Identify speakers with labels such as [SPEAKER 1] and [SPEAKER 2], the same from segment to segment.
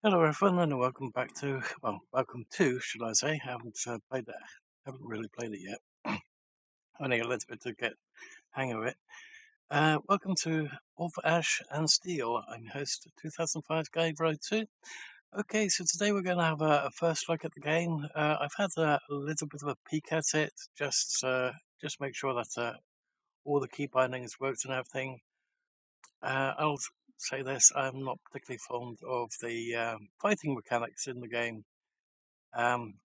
[SPEAKER 1] Hello everyone, and welcome back to, welcome to, should I say? I haven't played that, haven't really played it yet. Only a little bit to get hang of it. Welcome to All for Ash and Steel. I'm your host, 2005 Guide Road 2. Okay, so today we're going to have a first look at the game. I've had a little bit of a peek at it, just make sure that all the key bindings worked and everything. I'll say this, I'm not particularly fond of the fighting mechanics in the game.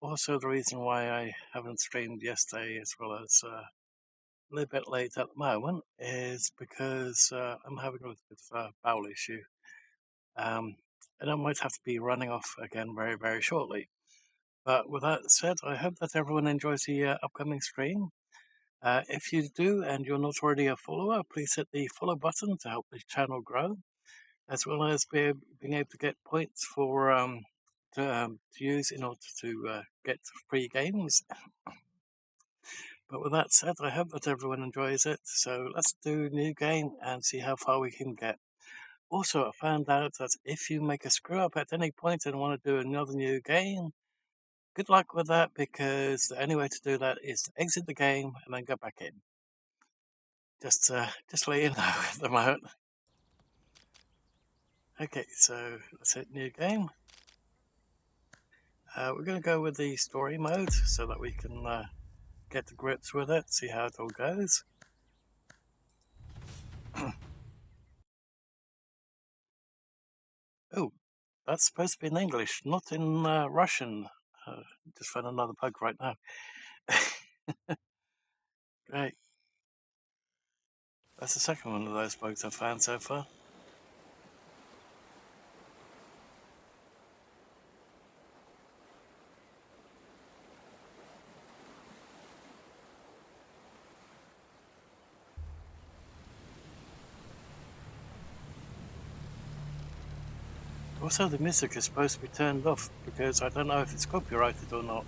[SPEAKER 1] Also, the reason why I haven't streamed yesterday as well as a little bit late at the moment is because I'm having a little bit of a bowel issue. And I might have to be running off again very, very shortly. But with that said, I hope that everyone enjoys the upcoming stream. If you do and you're not already a follower, please hit the follow button to help the channel grow, as well as being able to get points for to use in order to get free games. But with that said, I hope that everyone enjoys it. So let's do a new game and see how far we can get. Also, I found out that if you make a screw up at any point and want to do another new game, good luck with that, because the only way to do that is to exit the game and then go back in. Just to let you know at the moment. Okay, so let's hit new game. We're going to go with the story mode so that we can get to grips with it, see how it all goes. Oh, that's supposed to be in English, not in Russian. Just found another bug right now. Great. That's the second one of those bugs I've found so far. Also, the music is supposed to be turned off because I don't know if it's copyrighted or not.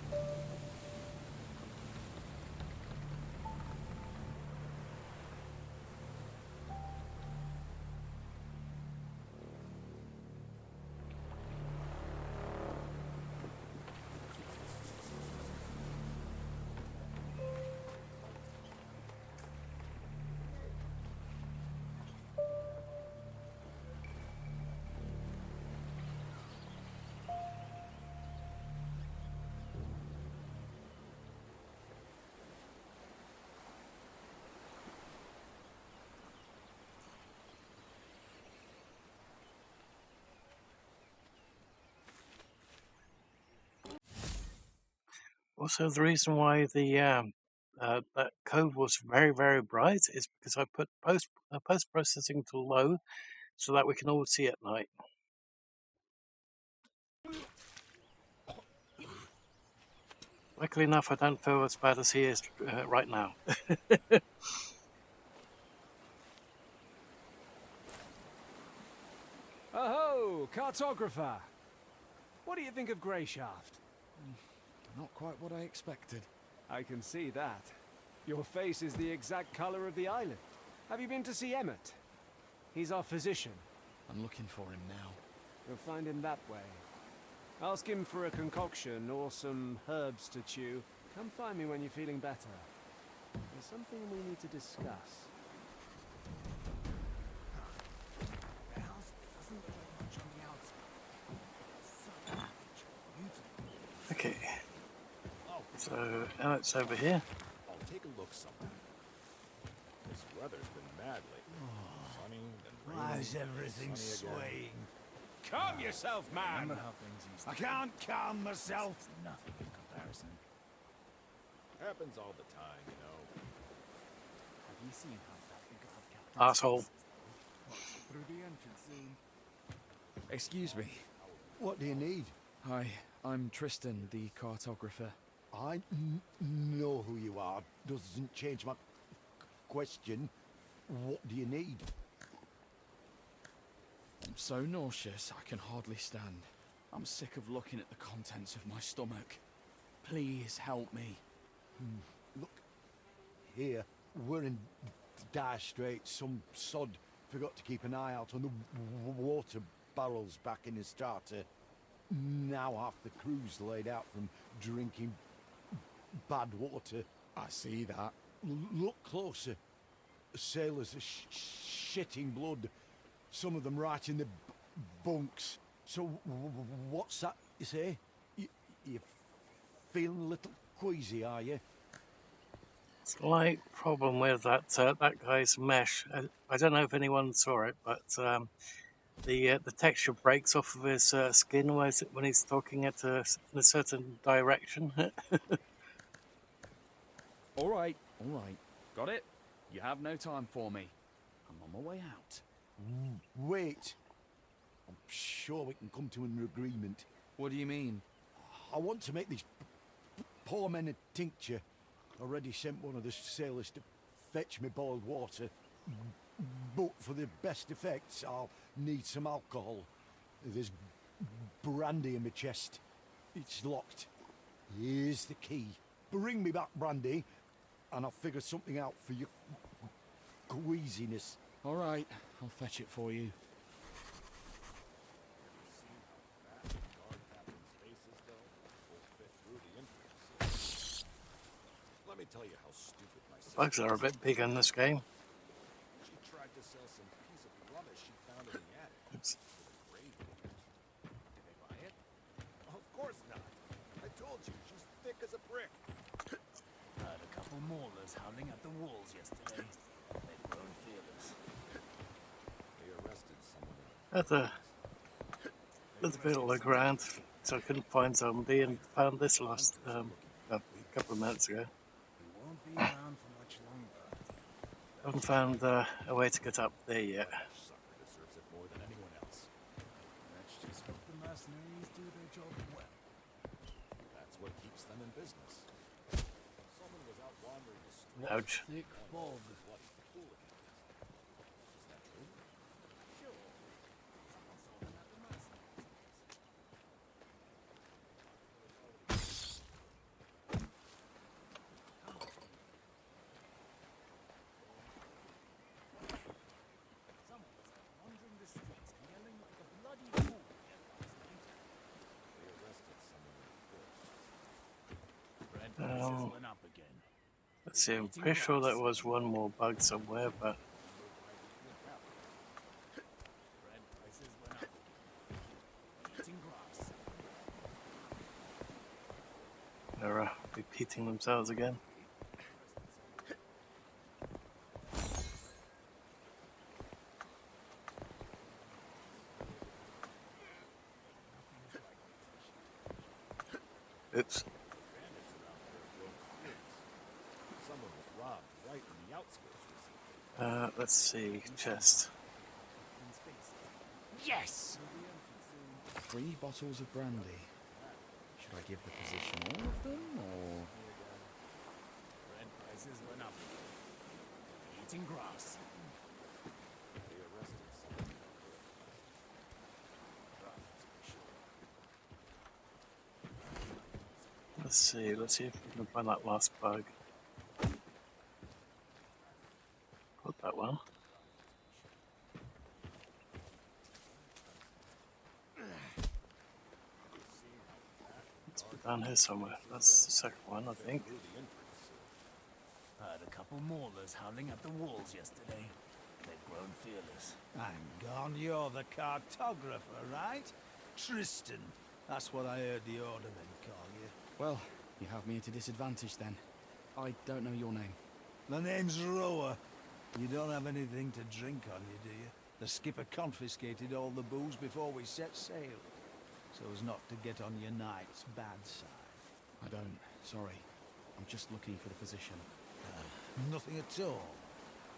[SPEAKER 1] Also, the reason why the that code was very, very bright is because I put post-processing to low so that we can all see at night. Luckily enough, I don't feel as bad as he is right now.
[SPEAKER 2] Oh, cartographer! What do you think of Greyshaft?
[SPEAKER 3] Not quite what I expected.
[SPEAKER 2] I can see that. Your face is the exact color of the island. Have you been to see Emmett? He's our physician.
[SPEAKER 3] I'm looking for him now.
[SPEAKER 2] You'll find him that way. Ask him for a concoction or some herbs to chew. Come find me when you're feeling better. There's something we need to discuss.
[SPEAKER 1] Okay. So now it's over here.
[SPEAKER 4] I'll take a look sometime. This weather's been mad lately. Sunny, then rainy.
[SPEAKER 5] Why is everything
[SPEAKER 4] sunny again.
[SPEAKER 5] swaying?
[SPEAKER 4] Calm yourself, man!
[SPEAKER 5] Remember how things used to
[SPEAKER 4] I can't calm myself.
[SPEAKER 5] It's nothing in comparison.
[SPEAKER 4] Happens all the time, you know.
[SPEAKER 5] Have you seen how that guard captain
[SPEAKER 1] Asshole.
[SPEAKER 5] through the entrance soon?
[SPEAKER 3] Excuse me.
[SPEAKER 6] What do you need?
[SPEAKER 3] Hi, I'm Tristan, the cartographer.
[SPEAKER 6] I know who you are. Doesn't change my question. What do you need?
[SPEAKER 3] I'm so nauseous I can hardly stand. I'm sick of looking at the contents of my stomach. Please help me.
[SPEAKER 6] Look, here, we're in dire straits. Some sod forgot to keep an eye out on the water barrels back in his starter. now half the crew's laid out from drinking bad water.
[SPEAKER 3] I see that.
[SPEAKER 6] Look closer. Sailors are shitting blood. Some of them right in the bunks. So what's that you say? You feeling a little queasy, are you?
[SPEAKER 1] Slight problem with that guy's mesh. I don't know if anyone saw it, but the texture breaks off of his skin when he's talking in a certain direction.
[SPEAKER 3] All right. Got it? You have no time for me. I'm on my way out.
[SPEAKER 6] Wait. I'm sure we can come to an agreement.
[SPEAKER 3] What do you mean?
[SPEAKER 6] I want to make these poor men a tincture. Already sent one of the sailors to fetch me boiled water. But for the best effects, I'll need some alcohol. There's brandy in my chest. It's locked. Here's the key. Bring me back brandy, and I'll figure something out for your queasiness.
[SPEAKER 3] All right, I'll fetch it for you.
[SPEAKER 4] Let me tell you how stupid my sister
[SPEAKER 1] Bugs are a bit big in this game.
[SPEAKER 4] She tried to sell some piece of rubbish she found in the attic.
[SPEAKER 1] Oops.
[SPEAKER 4] To the grave diggers. Did they buy it? Of course not. I told you, she's thick as a brick.
[SPEAKER 5] Heard a couple maulers howling at the walls yesterday. They've grown fearless.
[SPEAKER 4] They arrested someone.
[SPEAKER 1] Had a little bit of look around, so I couldn't find somebody, and found this last a couple of minutes ago.
[SPEAKER 5] We won't be around for much longer.
[SPEAKER 1] Haven't found a way to get up there yet.
[SPEAKER 4] Sucker deserves it more than anyone else.
[SPEAKER 5] Let's just hope the mercenaries do their job well.
[SPEAKER 4] That's what keeps them in business. Someone was out wandering the streets.
[SPEAKER 1] Ouch.
[SPEAKER 5] Thick fog.
[SPEAKER 4] Bloody hooligans. Is that true?
[SPEAKER 5] Sure. Someone saw them at the mercenaries' place. Someone was out wandering the streets and yelling like a bloody fool here last night.
[SPEAKER 4] They arrested someone in the court.
[SPEAKER 5] Bread prices went up again.
[SPEAKER 1] Let's see, I'm pretty sure there was one more bug somewhere, but
[SPEAKER 5] Bread prices went up again. Eating grass.
[SPEAKER 1] they're repeating themselves again. Oops.
[SPEAKER 4] Bandits around here broke things. Someone was robbed right in the outskirts recently.
[SPEAKER 1] Let's see, chest.
[SPEAKER 5] Yes!
[SPEAKER 3] 3 bottles of brandy. Should I give the physician all of them, or...?
[SPEAKER 5] Bread prices went up again. Eating grass.
[SPEAKER 4] They arrested someone in the court.
[SPEAKER 1] Let's see if we can find that last bug. Got that one. It's down here somewhere. That's the second one, I think.
[SPEAKER 5] Heard a couple maulers howling at the walls yesterday. They've grown fearless.
[SPEAKER 7] Hang on, you're the cartographer, right? Tristan. That's what I heard the ordermen call you.
[SPEAKER 3] Well, you have me at a disadvantage then. I don't know your name.
[SPEAKER 7] The name's Rower. You don't have anything to drink on you, do you? The skipper confiscated all the booze before we set sail, so as not to get on your night's bad side.
[SPEAKER 3] I don't. Sorry. I'm just looking for the physician.
[SPEAKER 7] Nothing at all.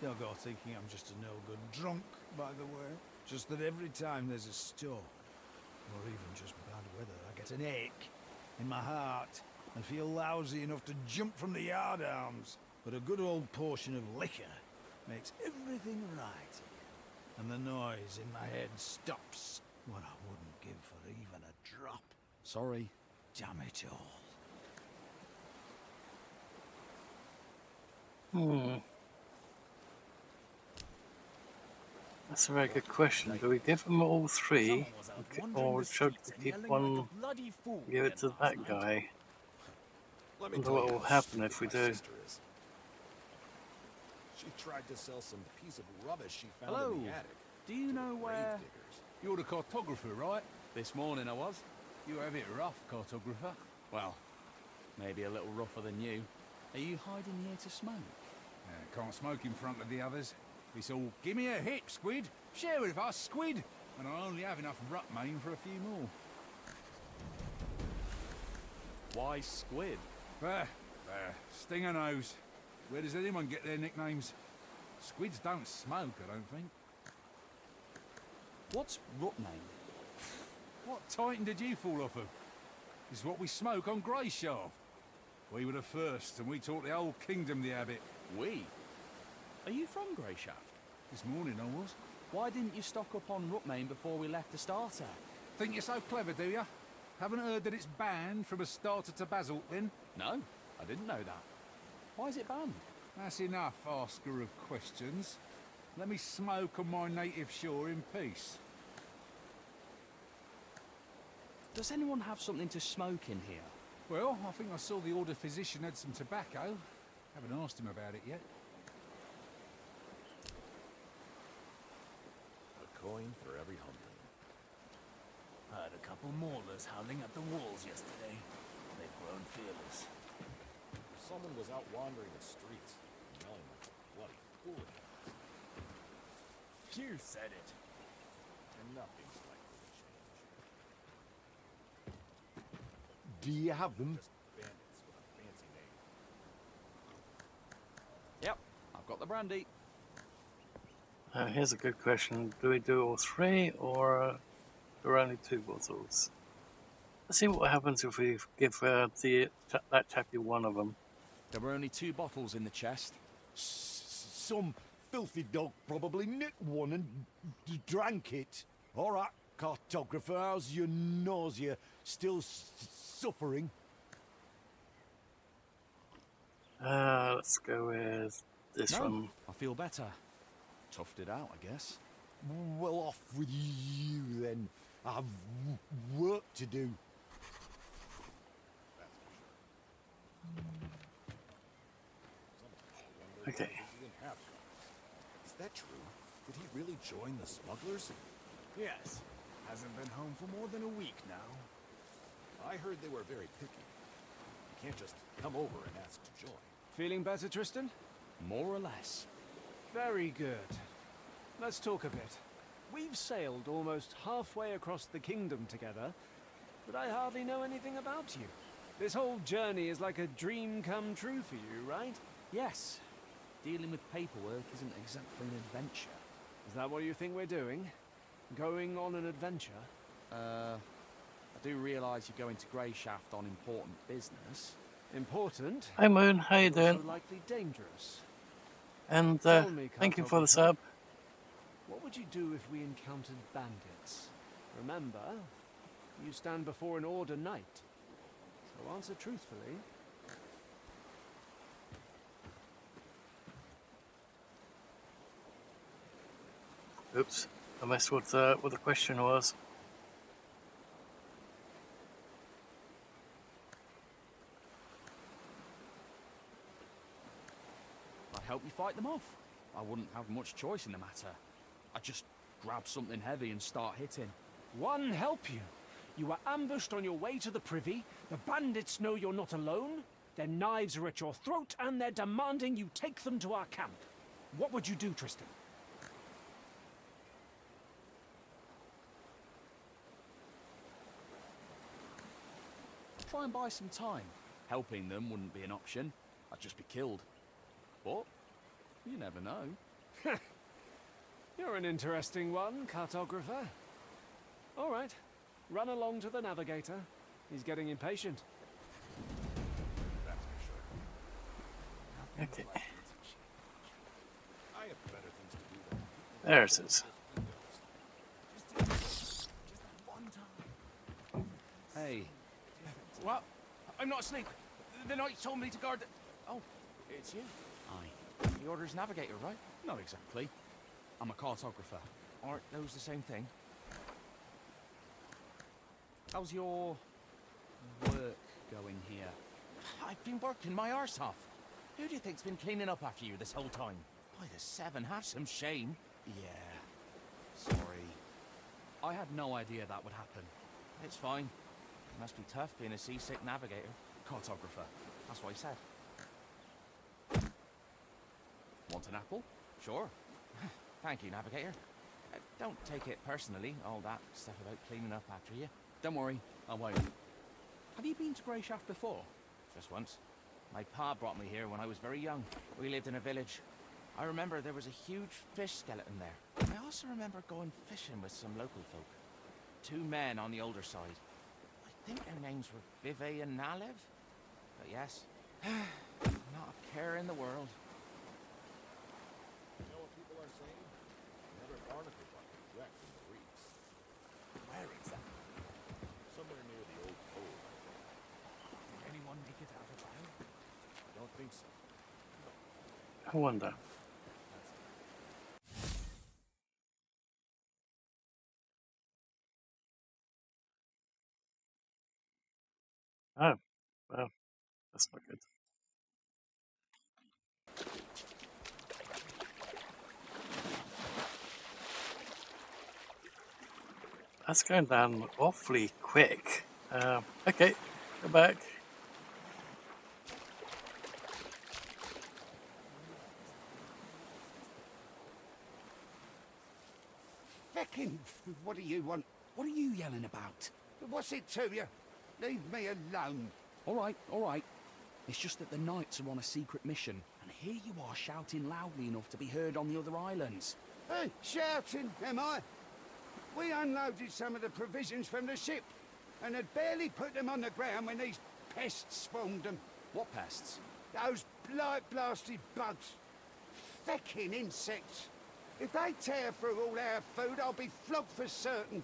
[SPEAKER 7] Don't go thinking I'm just a no-good drunk, by the way. Just that every time there's a storm, or even just bad weather, I get an ache in my heart and feel lousy enough to jump from the yardarms. But a good old portion of liquor makes everything right again, and the noise in my head stops. What I wouldn't give for even a drop.
[SPEAKER 3] Sorry.
[SPEAKER 7] Damn it all.
[SPEAKER 1] That's a very good question. Do we give them all three,
[SPEAKER 5] Someone was out wandering
[SPEAKER 1] or
[SPEAKER 5] the
[SPEAKER 1] should
[SPEAKER 5] streets
[SPEAKER 1] we
[SPEAKER 5] and
[SPEAKER 1] keep
[SPEAKER 5] yelling like
[SPEAKER 1] one,
[SPEAKER 5] a bloody fool
[SPEAKER 1] give it
[SPEAKER 5] again
[SPEAKER 1] to
[SPEAKER 5] last
[SPEAKER 1] that
[SPEAKER 5] night.
[SPEAKER 1] guy?
[SPEAKER 4] Let me
[SPEAKER 1] Wonder
[SPEAKER 4] tell
[SPEAKER 1] what
[SPEAKER 4] you
[SPEAKER 1] will
[SPEAKER 4] how
[SPEAKER 1] happen
[SPEAKER 4] stupid
[SPEAKER 1] if we
[SPEAKER 4] my
[SPEAKER 1] do.
[SPEAKER 4] sister is. She tried to sell some piece of rubbish she found
[SPEAKER 7] Hello.
[SPEAKER 4] in the attic.
[SPEAKER 7] Do you
[SPEAKER 4] to
[SPEAKER 7] know
[SPEAKER 4] the
[SPEAKER 7] where...
[SPEAKER 4] gravediggers.
[SPEAKER 7] You're the cartographer, right? This morning I was. You have it rough, cartographer.
[SPEAKER 3] Well, maybe a little rougher than you. Are you hiding here to smoke?
[SPEAKER 7] Can't smoke in front of the others. It's all, give me a hit, Squid. Share with us, Squid. And I only have enough Rutmain for a few more.
[SPEAKER 3] Why squid?
[SPEAKER 7] Stinger nose. Where does anyone get their nicknames? Squids don't smoke, I don't think.
[SPEAKER 3] What's Rutmain?
[SPEAKER 7] What titan did you fall off of? It's what we smoke on Greyshaft. We were the first, and we taught the whole kingdom the habit.
[SPEAKER 3] We? Are you from Greyshaft?
[SPEAKER 7] This morning I was.
[SPEAKER 3] Why didn't you stock up on Rutmain before we left the starter?
[SPEAKER 7] Think you're so clever, do ya? Haven't heard that it's banned from a starter to basalt, then?
[SPEAKER 3] No, I didn't know that. Why is it banned?
[SPEAKER 7] That's enough, asker of questions. Let me smoke on my native shore in peace.
[SPEAKER 3] Does anyone have something to smoke in here?
[SPEAKER 7] Well, I think I saw the order physician had some tobacco. Haven't asked him about it yet.
[SPEAKER 4] A coin for every humpling.
[SPEAKER 5] Heard a couple maulers howling at the walls yesterday. They've grown fearless.
[SPEAKER 4] Someone was out wandering the streets, yelling like a bloody fool again.
[SPEAKER 5] You said it.
[SPEAKER 4] And nothing's likely to change.
[SPEAKER 6] Do you have them?
[SPEAKER 4] Just bandits with a fancy name.
[SPEAKER 3] Yep, I've got the brandy.
[SPEAKER 1] Here's a good question. Do we do all three, or there are only 2 bottles? Let's see what happens if we give that chappie one of them.
[SPEAKER 3] There were only 2 bottles in the chest.
[SPEAKER 6] Some filthy dog probably nicked one and drank it. All right, cartographer, how's your nausea? Still suffering?
[SPEAKER 1] Let's go with this
[SPEAKER 3] No,
[SPEAKER 1] one.
[SPEAKER 3] I feel better. Toughed it out, I guess.
[SPEAKER 6] Well, off with you then. I have work to do.
[SPEAKER 1] Okay.
[SPEAKER 4] He didn't have one. Is that true? Did he really join the smugglers?
[SPEAKER 5] Yes. Hasn't been home for more than a week now.
[SPEAKER 4] I heard they were very picky. You can't just come over and ask to join.
[SPEAKER 2] Feeling better, Tristan?
[SPEAKER 3] More or less.
[SPEAKER 2] Very good. Let's talk a bit. We've sailed almost halfway across the kingdom together, but I hardly know anything about you. This whole journey is like a dream come true for you, right?
[SPEAKER 3] Yes. Dealing with paperwork isn't exactly an adventure.
[SPEAKER 2] Is that what you think we're doing? Going on an adventure?
[SPEAKER 3] I do realise you're going to Greyshaft on important business.
[SPEAKER 2] Important,
[SPEAKER 1] Hi Moon, how you
[SPEAKER 2] but also
[SPEAKER 1] doing?
[SPEAKER 2] likely dangerous.
[SPEAKER 1] And
[SPEAKER 2] Tell me,
[SPEAKER 1] thank you for the
[SPEAKER 2] cartographer,
[SPEAKER 1] sub.
[SPEAKER 2] What would you do if we encountered bandits? Remember, you stand before an order knight. So answer truthfully.
[SPEAKER 1] Oops, I missed what the question was.
[SPEAKER 3] I'd help you fight them off. I wouldn't have much choice in the matter. I'd just grab something heavy and start hitting.
[SPEAKER 2] One help you. You were ambushed on your way to the privy. The bandits know you're not alone. Their knives are at your throat and they're demanding you take them to our camp. What would you do, Tristan?
[SPEAKER 3] Try and buy some time. Helping them wouldn't be an option. I'd just be killed. But you never know.
[SPEAKER 2] You're an interesting one, cartographer. All right, run along to the navigator. He's getting impatient.
[SPEAKER 4] That's for sure.
[SPEAKER 1] Okay,
[SPEAKER 4] I have better things to do than
[SPEAKER 1] there it is.
[SPEAKER 5] Just that one time.
[SPEAKER 3] Hey,
[SPEAKER 2] What? I'm not asleep. The knight told me to guard the... Oh, it's you.
[SPEAKER 3] aye. The Order's navigator, right? Not exactly. I'm a cartographer. Aren't those the same thing? How's your work going here? I've been working my arse off. Who do you think's been cleaning up after you this whole time? By the seven, have some shame. Yeah, sorry. I had no idea that would happen. It's fine. It must be tough being a seasick navigator. Cartographer. That's what he said. Want an apple? Sure. Thank you, navigator. Don't take it personally, all that stuff about cleaning up after you. Don't worry, I won't. Have you been to Grey Shaft before? Just once. My pa brought me here when I was very young. We lived in a village. I remember there was a huge fish skeleton there. I also remember going fishing with some local folk. 2 men on the older side. I think their names were Vive and Nalev. But yes, not a care in the world.
[SPEAKER 4] You know what people are saying? Another barnacle bucket wrecked in the reefs. Where exactly? Somewhere near the old pole, I think.
[SPEAKER 5] Did anyone make it out alive?
[SPEAKER 4] I don't think so.
[SPEAKER 1] I wonder. Oh, well, that's not good. That's going down awfully quick. Okay, go back.
[SPEAKER 8] Feckin', what do you want?
[SPEAKER 3] What are you yelling about?
[SPEAKER 8] What's it to you? Leave me alone.
[SPEAKER 3] All right. It's just that the knights are on a secret mission, and here you are shouting loudly enough to be heard on the other islands.
[SPEAKER 8] Hey, shouting, am I? We unloaded some of the provisions from the ship, and had barely put them on the ground when these pests swarmed them.
[SPEAKER 3] What pests?
[SPEAKER 8] Those blight-blasted bugs. Feckin' insects. If they tear through all our food, I'll be flogged for certain.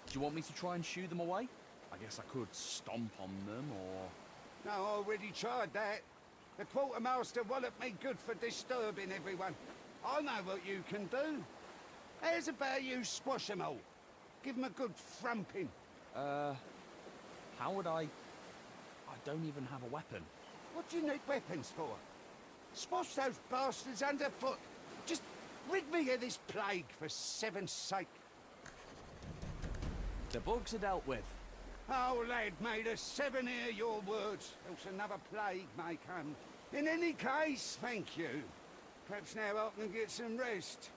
[SPEAKER 3] Do you want me to try and shoo them away? I guess I could stomp on them, or...
[SPEAKER 8] No, I already tried that. The quartermaster walloped me good for disturbing everyone. I know what you can do. How's about you squash them all? Give them a good thrumping.
[SPEAKER 3] How would I don't even have a weapon.
[SPEAKER 8] What do you need weapons for? Squash those bastards underfoot. Just rid me of this plague, for seven's sake.
[SPEAKER 3] The bugs are dealt with.
[SPEAKER 8] Oh, lad, may the seven hear your words, else another plague may come. In any case, thank you. Perhaps now I can get some rest.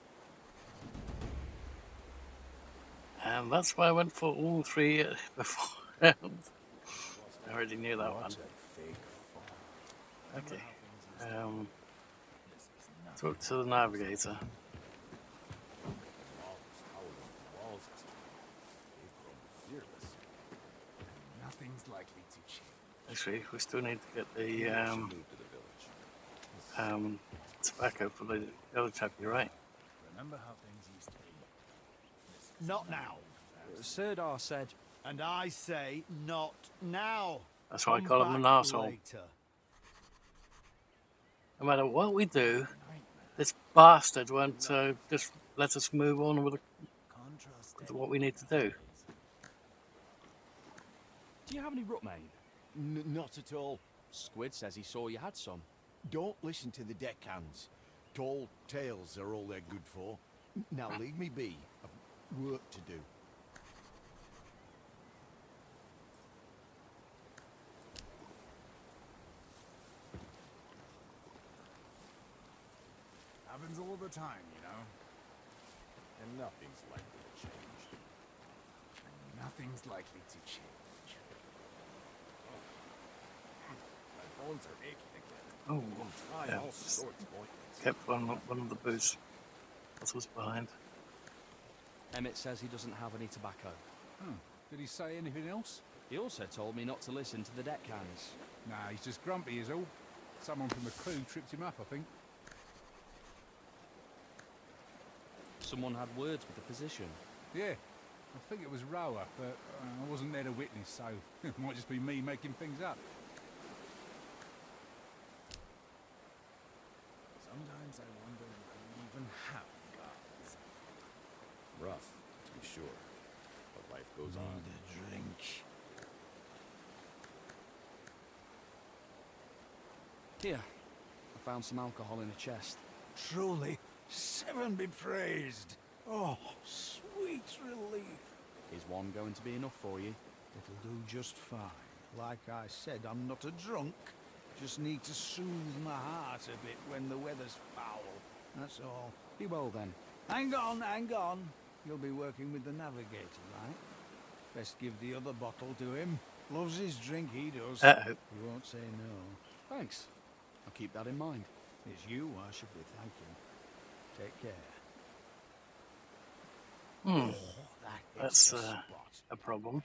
[SPEAKER 1] And that's why I went for all 3 beforehand. I already knew that one. Okay. Talk to the navigator.
[SPEAKER 5] Nothing's likely to change.
[SPEAKER 1] Actually, we still need to get the tobacco for the other chap, you're right.
[SPEAKER 5] Remember how things used to be?
[SPEAKER 7] Not now.
[SPEAKER 3] Sirdar said...
[SPEAKER 7] And I say not now.
[SPEAKER 1] That's why I
[SPEAKER 7] Come
[SPEAKER 1] call him an
[SPEAKER 7] back
[SPEAKER 1] arsehole.
[SPEAKER 7] later.
[SPEAKER 1] No matter what we do, this bastard won't just let us move on with what we need to do.
[SPEAKER 3] Do you have any rootmain?
[SPEAKER 6] Not at all.
[SPEAKER 3] Squid says he saw you had some.
[SPEAKER 6] Don't listen to the deckhands. Tall tales are all they're good for. Now leave me be. I've work to do.
[SPEAKER 5] Happens all the time, you know.
[SPEAKER 4] And nothing's likely to change.
[SPEAKER 5] Nothing's likely to change.
[SPEAKER 4] My bones are aching again.
[SPEAKER 1] Oh,
[SPEAKER 4] Try
[SPEAKER 1] yeah.
[SPEAKER 4] all sorts of ointments.
[SPEAKER 1] Kept one of the booze bottles behind.
[SPEAKER 3] Emmett says he doesn't have any tobacco.
[SPEAKER 7] Did he say anything else?
[SPEAKER 3] He also told me not to listen to the deckhands.
[SPEAKER 7] Nah, he's just grumpy is all. Someone from the crew tripped him up, I think.
[SPEAKER 3] Someone had words with the physician.
[SPEAKER 7] Yeah, I think it was Rower, but I wasn't there to witness, so it might just be me making things up.
[SPEAKER 5] Sometimes I wonder even have guards.
[SPEAKER 4] Rough, to be sure. But life goes on.
[SPEAKER 7] Need a drink.
[SPEAKER 3] Here, I found some alcohol in a chest.
[SPEAKER 7] Truly, Seven be praised. Oh, sweet relief.
[SPEAKER 3] Is one going to be enough for you?
[SPEAKER 7] It'll do just fine. Like I said, I'm not a drunk. Just need to soothe my heart a bit when the weather's foul. That's all.
[SPEAKER 3] Be well then.
[SPEAKER 7] Hang on, hang on. You'll be working with the navigator, right? Best give the other bottle to him. Loves his drink, he does.
[SPEAKER 1] Uh-oh.
[SPEAKER 7] He won't say no.
[SPEAKER 3] Thanks. I'll keep that in mind.
[SPEAKER 7] It's you I should be thanking. Take care.
[SPEAKER 1] Hmm,
[SPEAKER 7] That
[SPEAKER 1] that's
[SPEAKER 7] hits the spot.
[SPEAKER 1] a problem.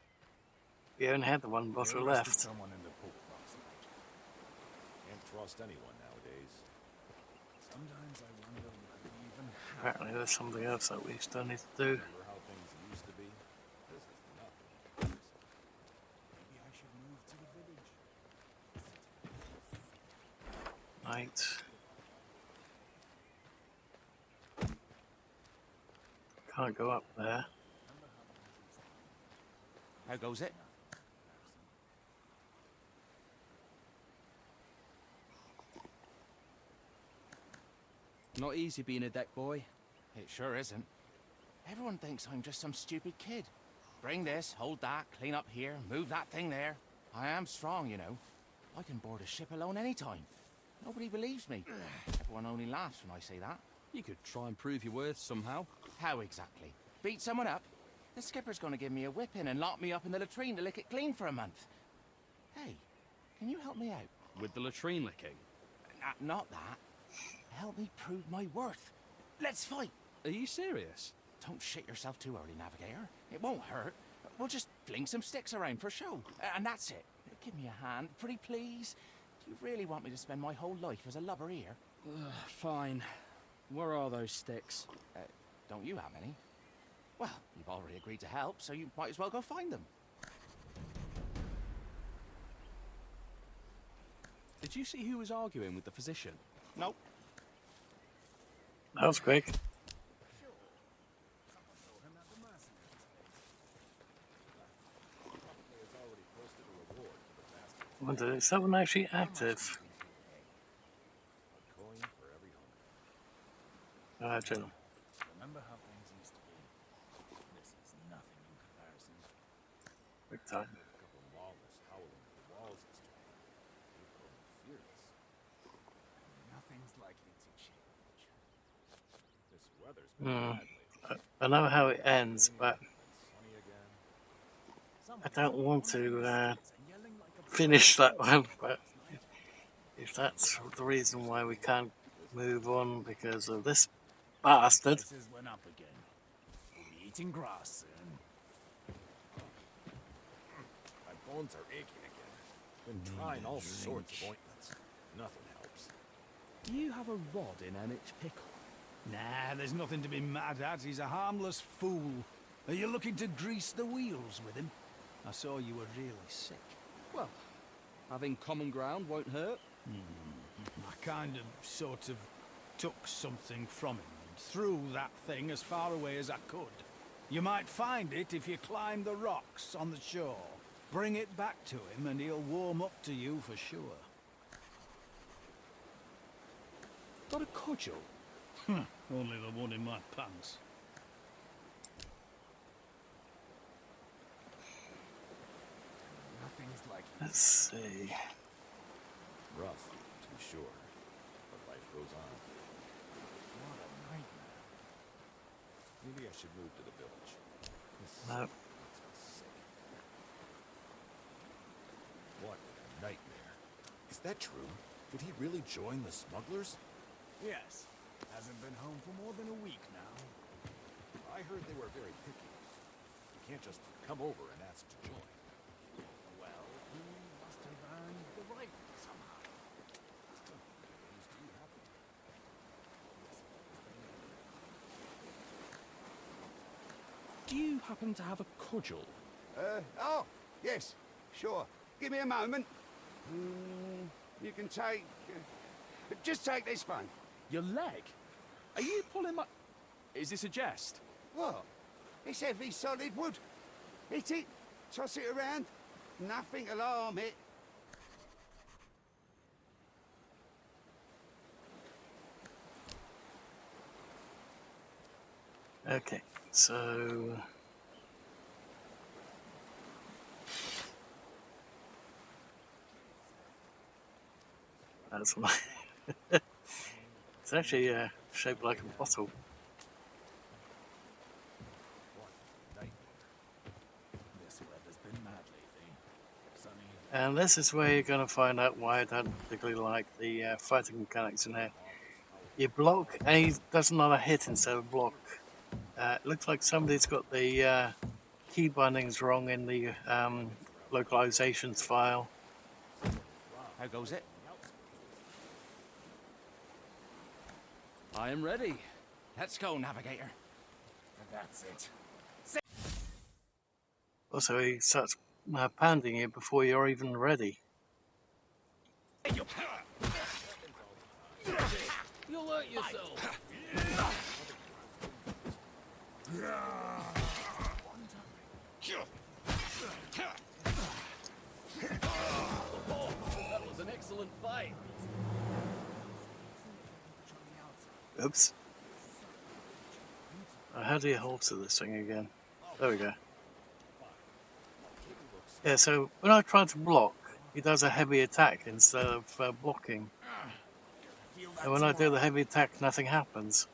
[SPEAKER 1] We only had the one bottle
[SPEAKER 5] We arrested
[SPEAKER 1] left.
[SPEAKER 5] someone in the port last night.
[SPEAKER 4] Can't trust anyone nowadays.
[SPEAKER 5] Sometimes I wonder whether we even have.
[SPEAKER 1] Apparently there's something else that we still need to do.
[SPEAKER 4] Remember how things used to be? This is nothing.
[SPEAKER 5] Maybe I should move to the village.
[SPEAKER 1] Right. Can't go up there.
[SPEAKER 3] How goes it? Not easy being a deck boy. It sure isn't. Everyone thinks I'm just some stupid kid. Bring this, hold that, clean up here, move that thing there. I am strong, you know. I can board a ship alone anytime. Nobody believes me. Everyone only laughs when I say that.
[SPEAKER 9] You could try and prove your worth somehow.
[SPEAKER 3] How exactly? Beat someone up? The skipper's gonna give me a whipping and lock me up in the latrine to lick it clean for a month. Hey, can you help me out?
[SPEAKER 9] With the latrine licking.
[SPEAKER 3] Not that. Help me prove my worth. Let's fight.
[SPEAKER 9] Are you serious?
[SPEAKER 3] Don't shit yourself too early, Navigator. It won't hurt. We'll just fling some sticks around for show. And that's it. Give me a hand, pretty please. Do you really want me to spend my whole life as a lubber here?
[SPEAKER 9] Fine. Where are those sticks?
[SPEAKER 3] Don't you have any? Well, you've already agreed to help, so you might as well go find them.
[SPEAKER 9] Did you see who was arguing with the physician?
[SPEAKER 3] Nope.
[SPEAKER 1] That was quick. I wonder, is someone actually active?
[SPEAKER 4] A coin for every owner.
[SPEAKER 1] Imagine.
[SPEAKER 5] Remember how things used to be? This is nothing in comparison.
[SPEAKER 1] Big time.
[SPEAKER 4] A couple of lawless howling at the walls yesterday. They've grown fearless.
[SPEAKER 5] Nothing's likely to change.
[SPEAKER 4] This weather's been bad lately.
[SPEAKER 1] I know how it ends, but
[SPEAKER 4] Sunny again.
[SPEAKER 1] I don't want to finish that one. But if that's the reason why we can't move on because of this bastard,
[SPEAKER 5] Prices went up again. We'll be eating grass soon.
[SPEAKER 4] My bones are aching again. Been trying all sorts of ointments. Nothing helps.
[SPEAKER 9] Do you have a rod in Emmett Pickle?
[SPEAKER 7] Nah, there's nothing to be mad at. He's a harmless fool. Are you looking to grease the wheels with him? I saw you were really sick.
[SPEAKER 9] Well, having common ground won't hurt.
[SPEAKER 7] I kind of, sort of, took something from him and threw that thing as far away as I could. You might find it if you climb the rocks on the shore. Bring it back to him and he'll warm up to you for sure.
[SPEAKER 9] Got a cudgel?
[SPEAKER 7] Only the one in my pants.
[SPEAKER 5] Nothing's likely.
[SPEAKER 1] let's see.
[SPEAKER 4] Rough, to be sure. But life goes on.
[SPEAKER 5] What a nightmare.
[SPEAKER 4] Maybe I should move to the village. This
[SPEAKER 1] No.
[SPEAKER 4] makes me sick. What a nightmare. Is that true? Did he really join the smugglers?
[SPEAKER 5] Yes. Hasn't been home for more than a week now.
[SPEAKER 4] I heard they were very picky. You can't just come over and ask to join.
[SPEAKER 5] Well, he must have earned the right somehow.
[SPEAKER 4] News do you happen to?
[SPEAKER 9] Do you happen to have a cudgel?
[SPEAKER 8] Oh, yes, sure. Give me a moment. You can take... just take this one.
[SPEAKER 9] Your leg?
[SPEAKER 3] Are you pulling my... Is this a jest?
[SPEAKER 8] What? It's heavy, solid wood. Hit it, toss it around. Nothing'll harm it.
[SPEAKER 1] Okay, so that's my. It's actually shaped like a bottle.
[SPEAKER 5] This weather's been mad lately. Sunny.
[SPEAKER 1] And this is where you're going to find out why I don't particularly like the fighting mechanics in here. You block and he does another hit instead of block. It looks like somebody's got the key bindings wrong in the localizations file.
[SPEAKER 3] How goes it?
[SPEAKER 2] I am ready.
[SPEAKER 3] Let's go, Navigator.
[SPEAKER 5] That's it.
[SPEAKER 1] Also, he starts pounding you before you're even ready.
[SPEAKER 5] You'll hurt yourself. That was an excellent fight.
[SPEAKER 1] Oops. How do you hold to this thing again? There we go. Yeah, so when I try to block, he does a heavy attack instead of blocking. And when I do the heavy attack, nothing happens.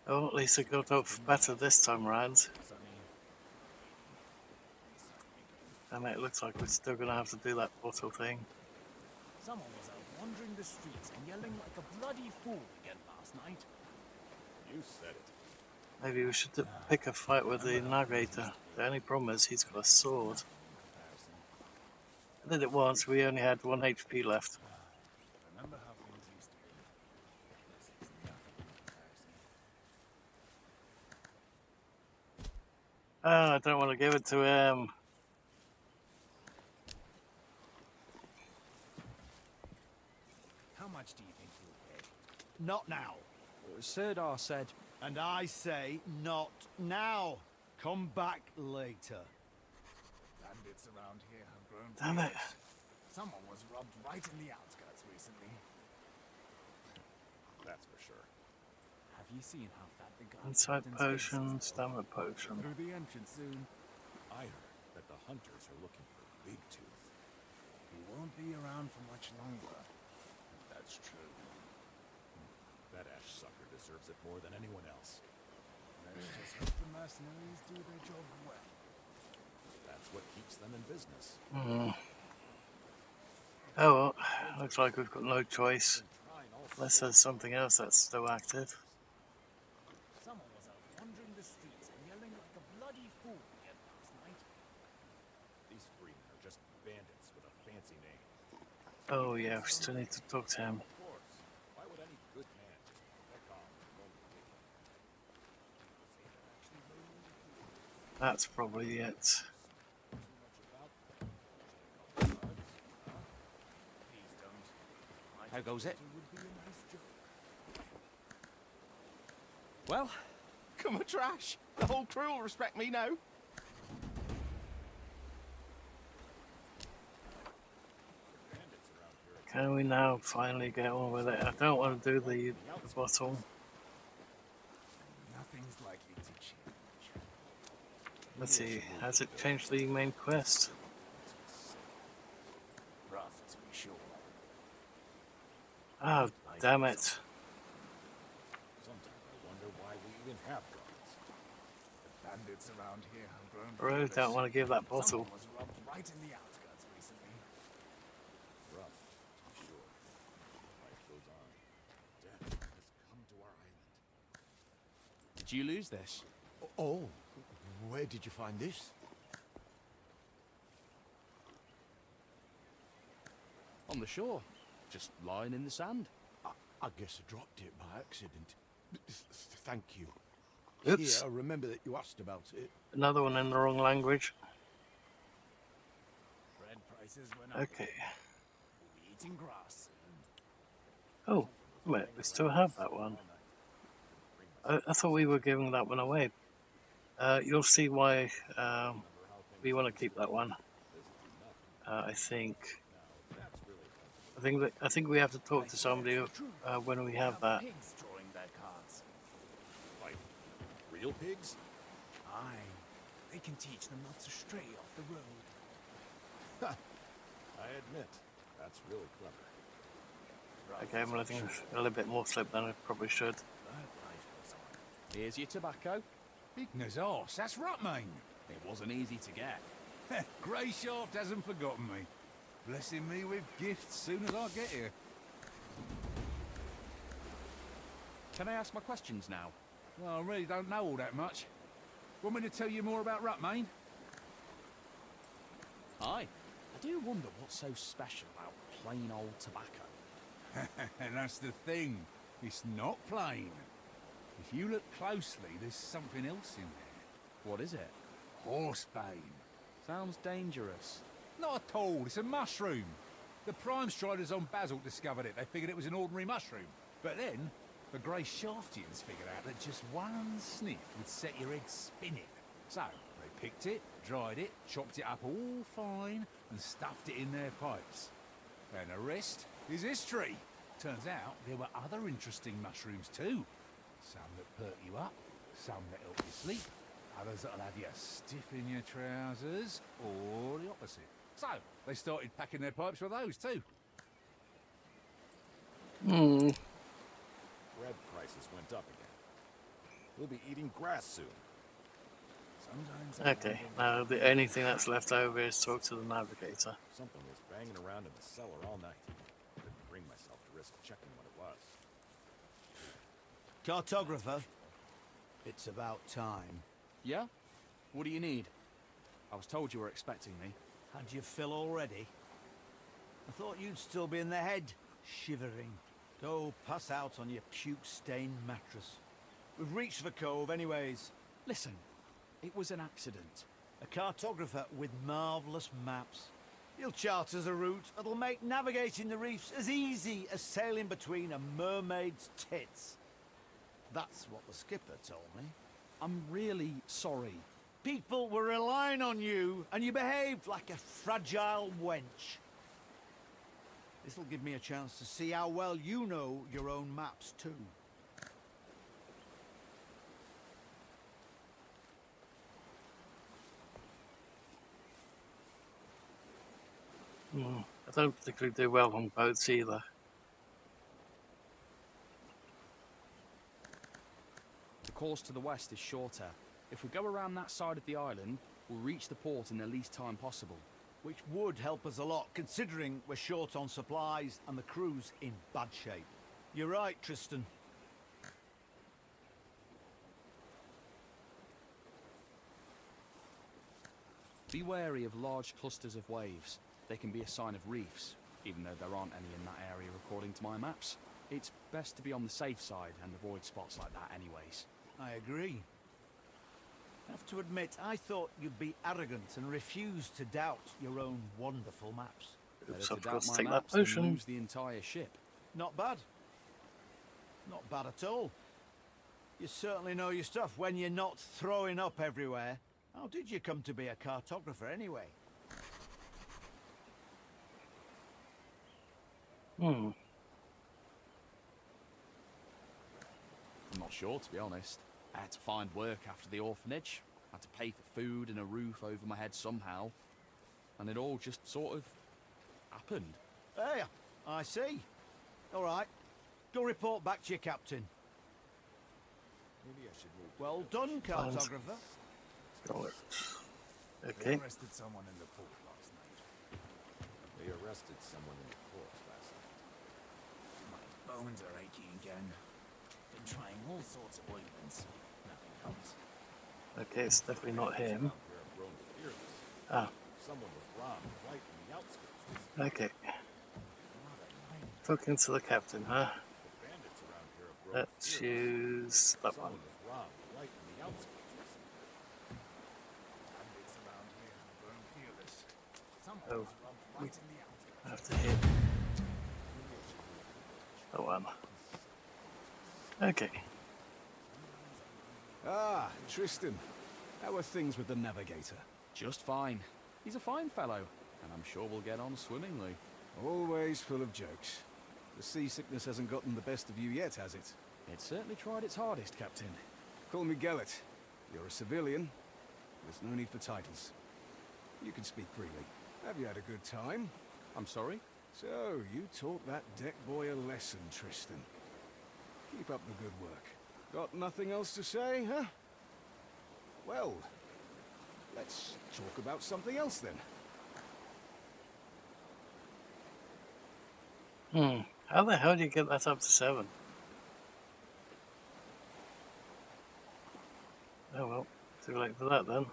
[SPEAKER 1] Oh, at least I got off better this time around. And it looks like we're still going to have to do that bottle thing.
[SPEAKER 5] Someone was out wandering the streets and yelling like a bloody fool again last night.
[SPEAKER 4] You said it.
[SPEAKER 1] Maybe we should pick a fight with the narrator. The only problem is he's got a sword. I did it once, we only had 1 HP left.
[SPEAKER 5] Remember how things used to be. This is nothing in comparison.
[SPEAKER 1] Oh, I don't want to give it to him.
[SPEAKER 5] How much do you think you'll pay?
[SPEAKER 6] Not now.
[SPEAKER 2] Sirdar said,
[SPEAKER 6] And I say not now. Come back later.
[SPEAKER 5] Bandits around here have grown
[SPEAKER 1] Damn it.
[SPEAKER 5] fierce. Someone was robbed right in the outskirts recently.
[SPEAKER 4] That's for sure.
[SPEAKER 5] Have you seen how fat the guy
[SPEAKER 1] Insight potion, stamina potion.
[SPEAKER 5] through the entrance soon?
[SPEAKER 4] I heard that the hunters are looking for Big Tooth.
[SPEAKER 5] He won't be around for much longer.
[SPEAKER 4] That's true. That ash sucker deserves it more than anyone else.
[SPEAKER 5] Let's just hope the mercenaries do their job well.
[SPEAKER 4] That's what keeps them in business.
[SPEAKER 1] Oh well, looks like we've got no choice. Unless there's something else that's still active.
[SPEAKER 5] Someone was out wandering the streets and yelling like a bloody fool again last night.
[SPEAKER 4] These freemen are just bandits with a fancy name.
[SPEAKER 1] Oh yeah, we still need to talk to him.
[SPEAKER 4] Of course. Why would any good man just pick off and go with it?
[SPEAKER 1] That's probably it.
[SPEAKER 5] Please don't.
[SPEAKER 3] How goes it?
[SPEAKER 5] It would be a nice joke.
[SPEAKER 3] Well, come a trash. The whole crew will respect me now.
[SPEAKER 1] Can we now finally get on with it? I don't want to do the bottle.
[SPEAKER 5] Nothing's likely to change.
[SPEAKER 1] Let's see, has it changed the main quest?
[SPEAKER 5] Rough, to be sure.
[SPEAKER 1] Oh, damn it.
[SPEAKER 4] Sometimes I wonder why we even have guns.
[SPEAKER 5] The bandits around here have grown
[SPEAKER 1] I really
[SPEAKER 5] fierce.
[SPEAKER 1] don't want to give that bottle.
[SPEAKER 5] Someone was robbed right in the outskirts recently.
[SPEAKER 4] Rough, to be sure. Life goes on. Death has come to our island.
[SPEAKER 3] Did you lose this?
[SPEAKER 6] Oh, where did you find this?
[SPEAKER 3] On the shore. Just lying in the sand.
[SPEAKER 6] I guess I dropped it by accident. Thank you.
[SPEAKER 1] Oops.
[SPEAKER 6] Here, I remember that you asked about it.
[SPEAKER 1] Another one in the wrong language.
[SPEAKER 5] Bread prices places we're not
[SPEAKER 1] Okay.
[SPEAKER 5] we'll be eating grass soon.
[SPEAKER 1] Oh, wait, we still have that one. I thought we were giving that one away. You'll see why we want to keep that one. I think we have to talk to somebody when we have that.
[SPEAKER 5] Pigs drawing their cards.
[SPEAKER 4] Like, real pigs?
[SPEAKER 5] Aye. They can teach them not to stray off the road.
[SPEAKER 4] I admit, that's really clever.
[SPEAKER 1] Okay, I'm letting a little bit more slip than I probably should.
[SPEAKER 5] But life goes on.
[SPEAKER 3] Here's your tobacco.
[SPEAKER 7] Ignor's horse, that's Rutmane.
[SPEAKER 3] It wasn't easy to get.
[SPEAKER 7] Greyshaft hasn't forgotten me. Blessing me with gifts soon as I get here.
[SPEAKER 3] Can I ask my questions now?
[SPEAKER 7] Well, I really don't know all that much. Want me to tell you more about Rutmane?
[SPEAKER 3] Aye. I do wonder what's so special about plain old tobacco.
[SPEAKER 7] And that's the thing. It's not plain. If you look closely, there's something else in there.
[SPEAKER 3] What is it?
[SPEAKER 7] Horsebane.
[SPEAKER 3] Sounds dangerous.
[SPEAKER 7] Not at all. It's a mushroom. The Prime Striders on Basalt discovered it. They figured it was an ordinary mushroom. But then, the Grey Shaftians figured out that just one sniff would set your eggs spinning. So, they picked it, dried it, chopped it up all fine, and stuffed it in their pipes. And the rest is history. Turns out there were other interesting mushrooms too. Some that perk you up, some that help you sleep, others that'll have you stiff in your trousers, or the opposite. So, they started packing their pipes with those too.
[SPEAKER 4] Bread prices went up again. We'll be eating grass soon.
[SPEAKER 5] Sometimes
[SPEAKER 1] Okay, now the only thing that's left over is talk to the navigator.
[SPEAKER 4] Something was banging around in the cellar all night. Couldn't bring myself to risk checking what it was.
[SPEAKER 6] Cartographer, it's about time.
[SPEAKER 3] Yeah? What do you need? I was told you were expecting me.
[SPEAKER 6] Had your fill already? I thought you'd still be in the head, shivering. Go pass out on your puke-stained mattress. We've reached the cove anyways.
[SPEAKER 3] Listen, it was an accident.
[SPEAKER 6] A cartographer with marvellous maps. He'll chart us a route that'll make navigating the reefs as easy as sailing between a mermaid's tits. That's what the skipper told me.
[SPEAKER 3] I'm really sorry.
[SPEAKER 6] People were relying on you, and you behaved like a fragile wench. This'll give me a chance to see how well you know your own maps, too.
[SPEAKER 1] I don't particularly do well on boats either.
[SPEAKER 3] The course to the west is shorter. If we go around that side of the island, we'll reach the port in the least time possible.
[SPEAKER 6] Which would help us a lot, considering we're short on supplies and the crew's in bad shape. You're right, Tristan.
[SPEAKER 3] Be wary of large clusters of waves. They can be a sign of reefs, even though there aren't any in that area according to my maps. It's best to be on the safe side and avoid spots like that anyways.
[SPEAKER 6] I agree. I have to admit, I thought you'd be arrogant and refuse to doubt your own wonderful maps.
[SPEAKER 1] Oops,
[SPEAKER 3] Better
[SPEAKER 1] I've
[SPEAKER 3] to
[SPEAKER 1] got
[SPEAKER 3] doubt
[SPEAKER 1] to
[SPEAKER 3] my
[SPEAKER 1] take that
[SPEAKER 3] maps than
[SPEAKER 1] potion.
[SPEAKER 3] lose the entire ship.
[SPEAKER 6] Not bad. Not bad at all. You certainly know your stuff when you're not throwing up everywhere. How did you come to be a cartographer anyway?
[SPEAKER 3] I'm not sure, to be honest. I had to find work after the orphanage. I had to pay for food and a roof over my head somehow. And it all just sort of happened.
[SPEAKER 6] Hey, I see. All right. Go report back to your captain.
[SPEAKER 4] Maybe I should move.
[SPEAKER 6] Well done, cartographer.
[SPEAKER 1] Got it.
[SPEAKER 5] They
[SPEAKER 1] Okay.
[SPEAKER 5] arrested someone in the port last night.
[SPEAKER 4] They arrested someone in the port last night.
[SPEAKER 5] My bones are aching again. Been trying all sorts of ointments. Nothing helps.
[SPEAKER 1] Okay, it's definitely not him.
[SPEAKER 4] Here have grown fearless.
[SPEAKER 1] Ah,
[SPEAKER 4] Someone was robbed right in the outskirts.
[SPEAKER 1] okay. Talking to the captain, huh?
[SPEAKER 4] The bandits around here have grown
[SPEAKER 1] Let's
[SPEAKER 4] fearless.
[SPEAKER 1] use that one.
[SPEAKER 4] Someone was robbed right in the outskirts.
[SPEAKER 5] Bandits around here have grown fearless.
[SPEAKER 1] Oh.
[SPEAKER 5] Someone's robbed
[SPEAKER 1] we have to hit the one. Okay.
[SPEAKER 7] Ah, Tristan. How are things with the navigator?
[SPEAKER 3] Just fine. He's a fine fellow, and I'm sure we'll get on swimmingly.
[SPEAKER 7] Always full of jokes. The seasickness hasn't gotten the best of you yet, has it?
[SPEAKER 3] It certainly tried its hardest, Captain.
[SPEAKER 7] Call me Gellet. You're a civilian. There's no need for titles. You can speak freely. Have you had a good time?
[SPEAKER 3] I'm sorry?
[SPEAKER 7] So, you taught that deck boy a lesson, Tristan. Keep up the good work. Got nothing else to say, huh? Well, let's talk about something else then.
[SPEAKER 1] How the hell do you get that up to 7? Oh well, too late for that then.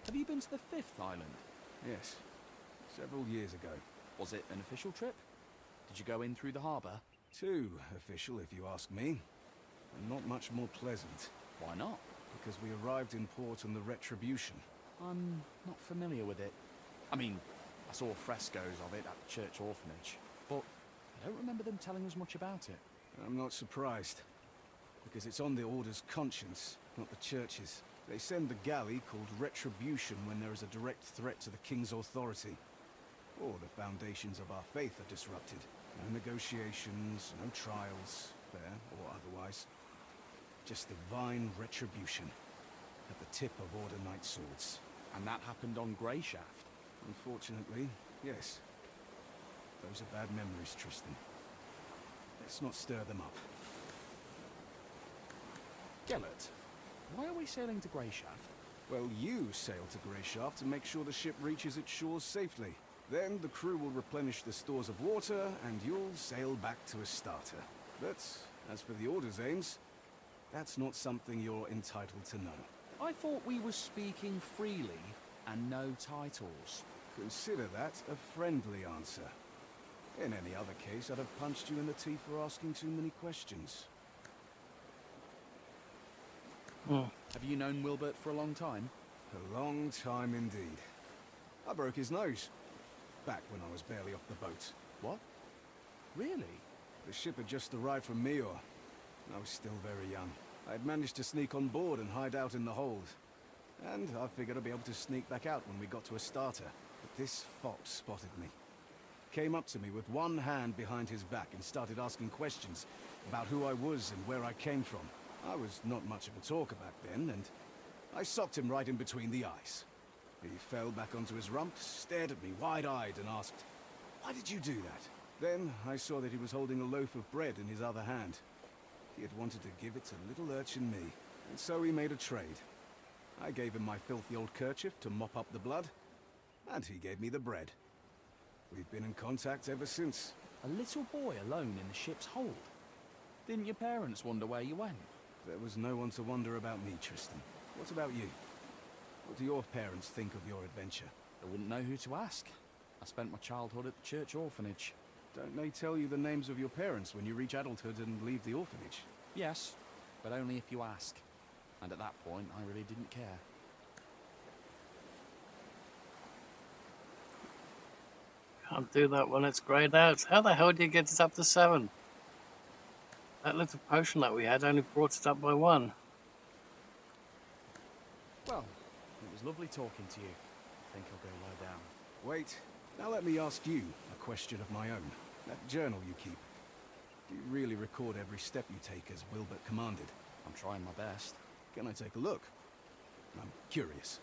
[SPEAKER 3] Have you been to the 5th island?
[SPEAKER 7] Yes, several years ago.
[SPEAKER 3] Was it an official trip? Did you go in through the harbour?
[SPEAKER 7] Too official, if you ask me. And not much more pleasant.
[SPEAKER 3] Why not?
[SPEAKER 7] Because we arrived in port on the Retribution.
[SPEAKER 3] I'm not familiar with it. I mean, I saw frescoes of it at the church orphanage, but I don't remember them telling us much about it.
[SPEAKER 7] I'm not surprised. Because it's on the Order's conscience, not the Church's. They send the galley called Retribution when there is a direct threat to the King's authority. Or the foundations of our faith are disrupted. No negotiations, no trials, fair or otherwise. Just divine retribution at the tip of Order Knight swords.
[SPEAKER 3] And that happened on Greyshaft?
[SPEAKER 7] Unfortunately, yes. Those are bad memories, Tristan. Let's not stir them up.
[SPEAKER 3] Gellet, why are we sailing to Greyshaft?
[SPEAKER 7] Well, you sail to Greyshaft to make sure the ship reaches its shores safely. Then the crew will replenish the stores of water, and you'll sail back to Astarte. But as for the Order's aims, that's not something you're entitled to know.
[SPEAKER 3] I thought we were speaking freely and no titles.
[SPEAKER 7] Consider that a friendly answer. In any other case, I'd have punched you in the teeth for asking too many questions.
[SPEAKER 3] Have you known Wilbert for a long time?
[SPEAKER 7] A long time indeed. I broke his nose. Back when I was barely off the boat.
[SPEAKER 3] What? Really?
[SPEAKER 7] The ship had just arrived from Mior. I was still very young. I had managed to sneak on board and hide out in the hold. And I figured I'd be able to sneak back out when we got to Astarte. But this fop spotted me. Came up to me with one hand behind his back and started asking questions about who I was and where I came from. I was not much of a talker back then, and I socked him right in between the eyes. He fell back onto his rump, stared at me wide-eyed and asked, "Why did you do that?" Then I saw that he was holding a loaf of bread in his other hand. He had wanted to give it to little urchin me, and so we made a trade. I gave him my filthy old kerchief to mop up the blood, and he gave me the bread. We've been in contact ever since.
[SPEAKER 3] A little boy alone in the ship's hold? Didn't your parents wonder where you went?
[SPEAKER 7] There was no one to wonder about me, Tristan. What about you? What do your parents think of your adventure?
[SPEAKER 3] I wouldn't know who to ask. I spent my childhood at the church orphanage.
[SPEAKER 7] Don't they tell you the names of your parents when you reach adulthood and leave the orphanage?
[SPEAKER 3] Yes, but only if you ask. And at that point, I really didn't care.
[SPEAKER 1] Can't do that when it's greyed out. How the hell do you get it up to 7? That little potion that we had only brought it up by 1.
[SPEAKER 3] Well, it was lovely talking to you. I think I'll go lie down.
[SPEAKER 7] Wait, now let me ask you a question of my own. That journal you keep, do you really record every step you take as Wilbert commanded?
[SPEAKER 3] I'm trying my best.
[SPEAKER 7] Can I take a look? I'm curious.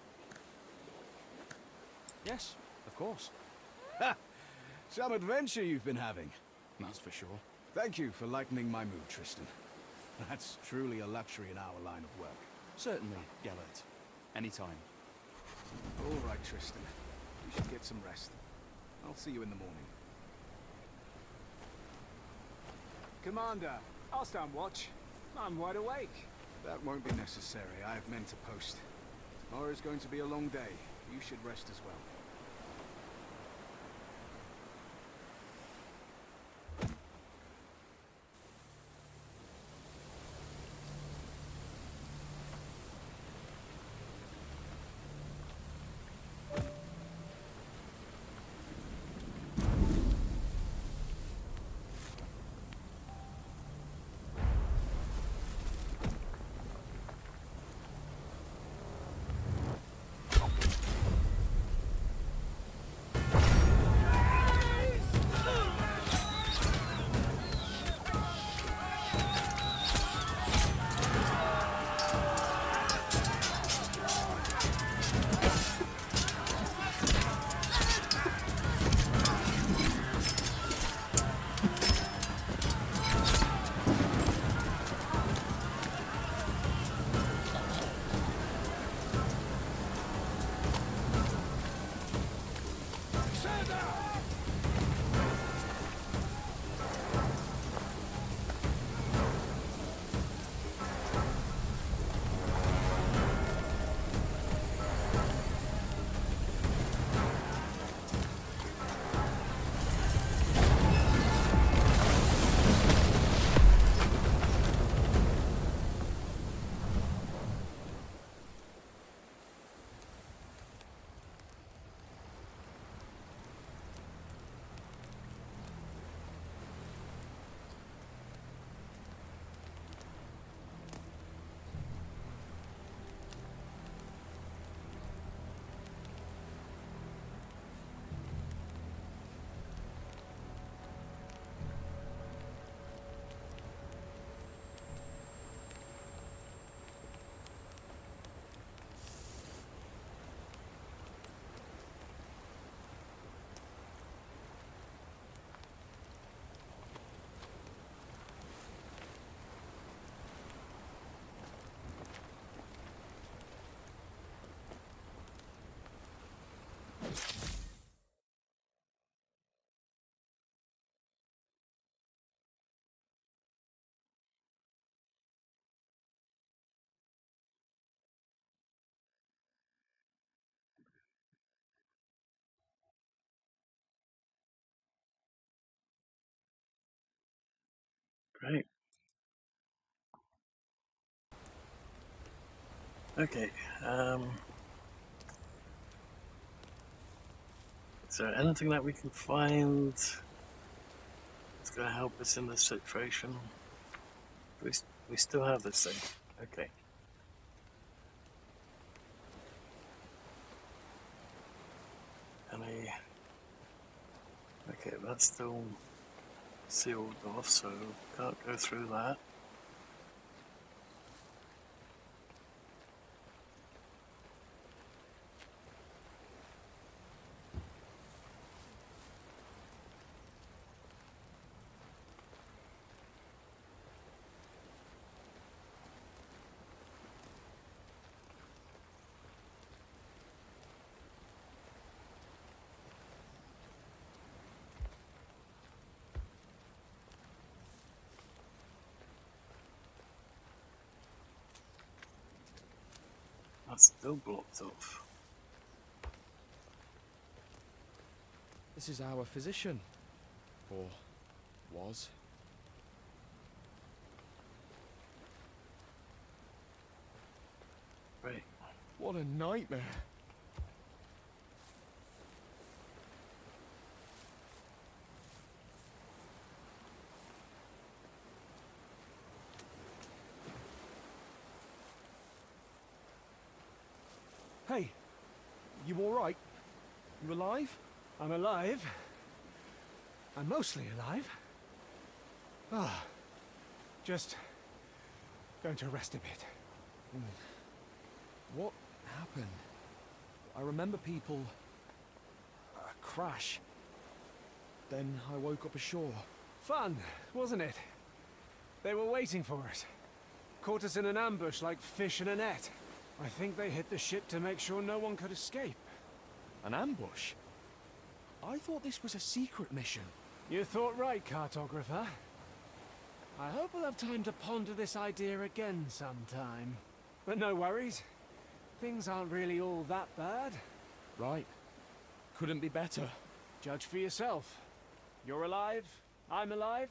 [SPEAKER 3] Yes, of course.
[SPEAKER 7] Ha! Some adventure you've been having.
[SPEAKER 3] That's for sure.
[SPEAKER 7] Thank you for lightening my mood, Tristan. That's truly a luxury in our line of work.
[SPEAKER 3] Certainly, Gellet. Anytime.
[SPEAKER 7] All right, Tristan. You should get some rest. I'll see you in the morning.
[SPEAKER 2] Commander, I'll stand watch. I'm wide awake.
[SPEAKER 7] That won't be necessary. I have men to post. Tomorrow's going to be a long day. You should rest as well.
[SPEAKER 1] Great. Okay. Is there anything that we can find that's going to help us in this situation? We still have this thing. Okay. Okay, that's still sealed off, so can't go through that. That's still blocked off.
[SPEAKER 9] This is our physician. Or was.
[SPEAKER 1] Great.
[SPEAKER 9] What a nightmare. Hey, you alright? You alive?
[SPEAKER 2] I'm alive. I'm mostly alive. Ah, just going to rest a bit.
[SPEAKER 9] What happened? I remember people... crash. Then I woke up ashore.
[SPEAKER 2] Fun, wasn't it? They were waiting for us. Caught us in an ambush like fish in a net. I think they hit the ship to make sure no one could escape.
[SPEAKER 9] An ambush? I thought this was a secret mission.
[SPEAKER 2] You thought right, cartographer. I hope we'll have time to ponder this idea again sometime. But no worries. Things aren't really all that bad.
[SPEAKER 9] Right. Couldn't be better.
[SPEAKER 2] Judge for yourself. You're alive, I'm alive,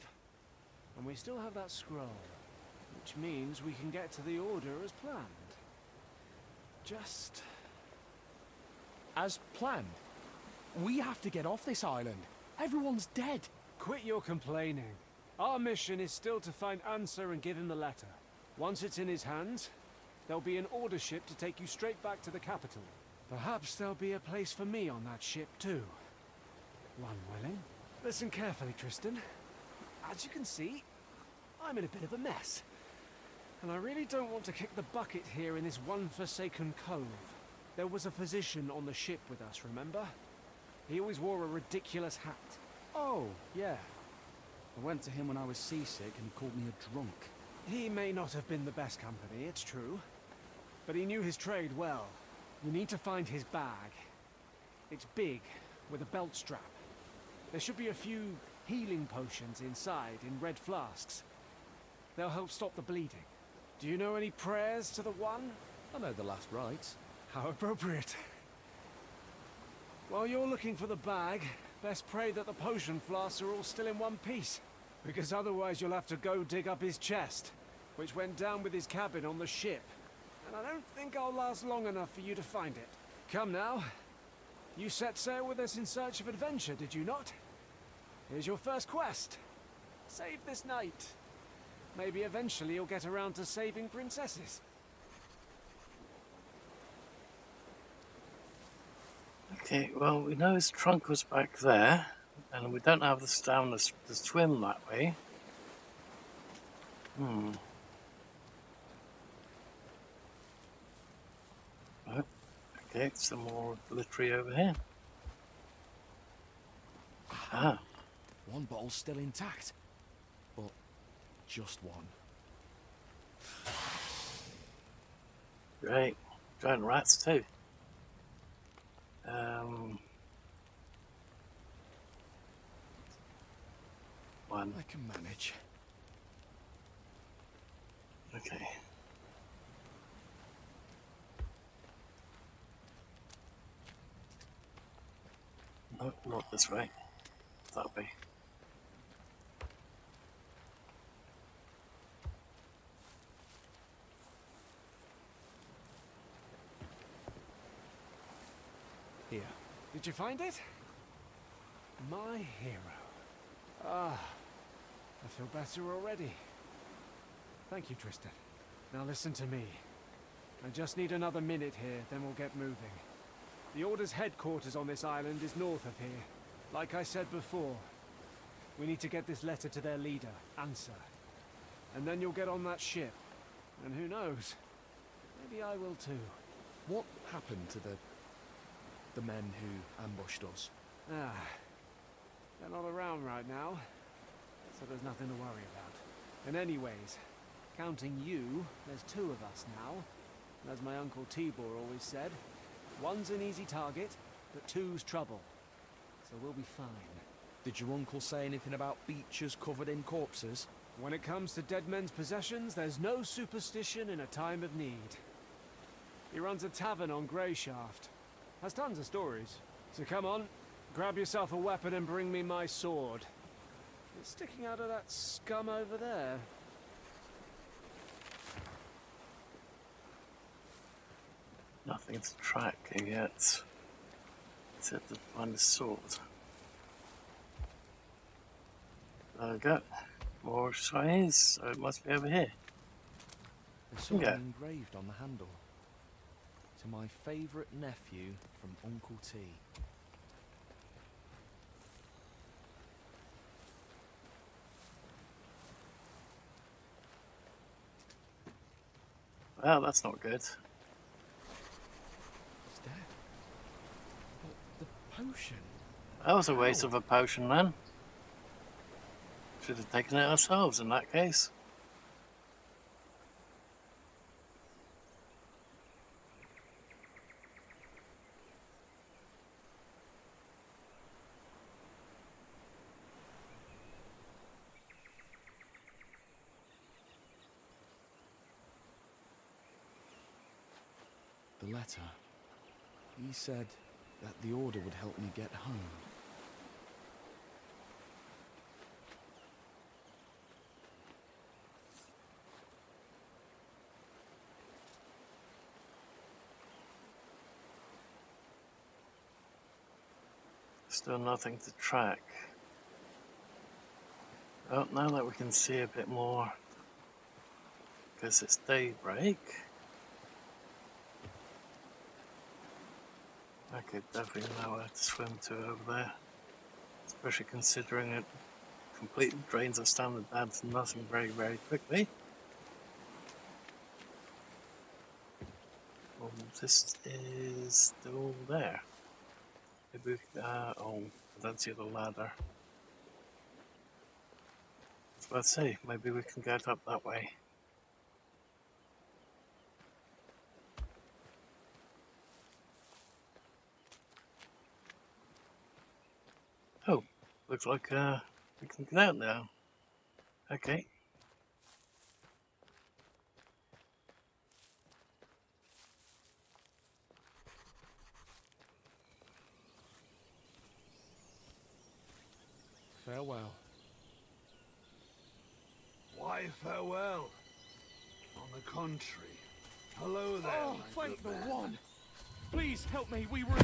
[SPEAKER 2] and we still have that scroll, which means we can get to the Order as planned. Just...
[SPEAKER 9] As planned. We have to get off this island. Everyone's dead.
[SPEAKER 2] Quit your complaining. Our mission is still to find Answer and give him the letter. Once it's in his hands, there'll be an Order ship to take you straight back to the capital. Perhaps there'll be a place for me on that ship too. One willing. Listen carefully, Tristan. As you can see, I'm in a bit of a mess. And I really don't want to kick the bucket here in this one forsaken cove. There was a physician on the ship with us, remember? He always wore a ridiculous hat.
[SPEAKER 9] Oh, yeah. I went to him when I was seasick and he called me a drunk.
[SPEAKER 2] He may not have been the best company, it's true. But he knew his trade well. You need to find his bag. It's big, with a belt strap. There should be a few healing potions inside in red flasks. They'll help stop the bleeding. Do you know any prayers to the One?
[SPEAKER 9] I know the last rites.
[SPEAKER 2] How appropriate. While you're looking for the bag, best pray that the potion flasks are all still in one piece. Because otherwise you'll have to go dig up his chest, which went down with his cabin on the ship. And I don't think I'll last long enough for you to find it. Come now. You set sail with us in search of adventure, did you not? Here's your first quest. Save this night. Maybe eventually you'll get around to saving princesses.
[SPEAKER 1] Okay, well, we know his trunk was back there, and we don't have the stamina to swim that way. Oh, okay, some more glittery over here. Ah.
[SPEAKER 9] One bottle's still intact. But just one.
[SPEAKER 1] Great. Giant rats too. One.
[SPEAKER 9] I can manage.
[SPEAKER 1] Okay. No, not this way. That way.
[SPEAKER 2] Did you find it? My hero. Ah, I feel better already. Thank you, Tristan. Now listen to me. I just need another minute here, then we'll get moving. The Order's headquarters on this island is north of here. Like I said before, we need to get this letter to their leader, Answer. And then you'll get on that ship. And who knows? Maybe I will too.
[SPEAKER 9] What happened to the men who ambushed us?
[SPEAKER 2] Ah, they're not around right now, so there's nothing to worry about. And anyways, counting you, there's 2 of us now. And as my Uncle Tibor always said, 1's an easy target, but 2's trouble. So we'll be fine.
[SPEAKER 9] Did your uncle say anything about beaches covered in corpses?
[SPEAKER 2] When it comes to dead men's possessions, there's no superstition in a time of need. He runs a tavern on Greyshaft. Has tons of stories. So come on, grab yourself a weapon and bring me my sword. It's sticking out of that scum over there.
[SPEAKER 1] Nothing to track yet. Except to find the sword. There we go. More shinies, so it must be over here.
[SPEAKER 9] There's something
[SPEAKER 1] Yeah.
[SPEAKER 9] engraved on the handle. To my favourite nephew from Uncle T.
[SPEAKER 1] Well, that's not good.
[SPEAKER 9] It's dead. But the potion.
[SPEAKER 1] That was a waste of a potion then. Should have taken it ourselves in that case.
[SPEAKER 9] The letter. He said that the Order would help me get home.
[SPEAKER 1] Still nothing to track. Oh, now that we can see a bit more, because it's daybreak. I could definitely know where to swim to over there. Especially considering it completely drains our standard down to nothing very, very quickly. Oh, this is still there. Maybe we, oh, I don't see the ladder. Let's see, maybe we can get up that way. Oh, looks like we can get out now. Okay.
[SPEAKER 9] Farewell.
[SPEAKER 7] Why farewell? On the contrary. Hello there,
[SPEAKER 9] Oh,
[SPEAKER 7] my
[SPEAKER 9] thank
[SPEAKER 7] good
[SPEAKER 9] the
[SPEAKER 7] man.
[SPEAKER 9] one! Please help me, we were...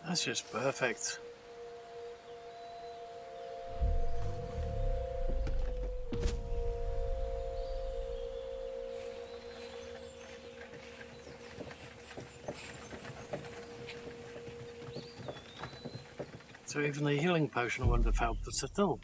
[SPEAKER 1] That's just perfect. So even the healing potion wouldn't have helped us at all.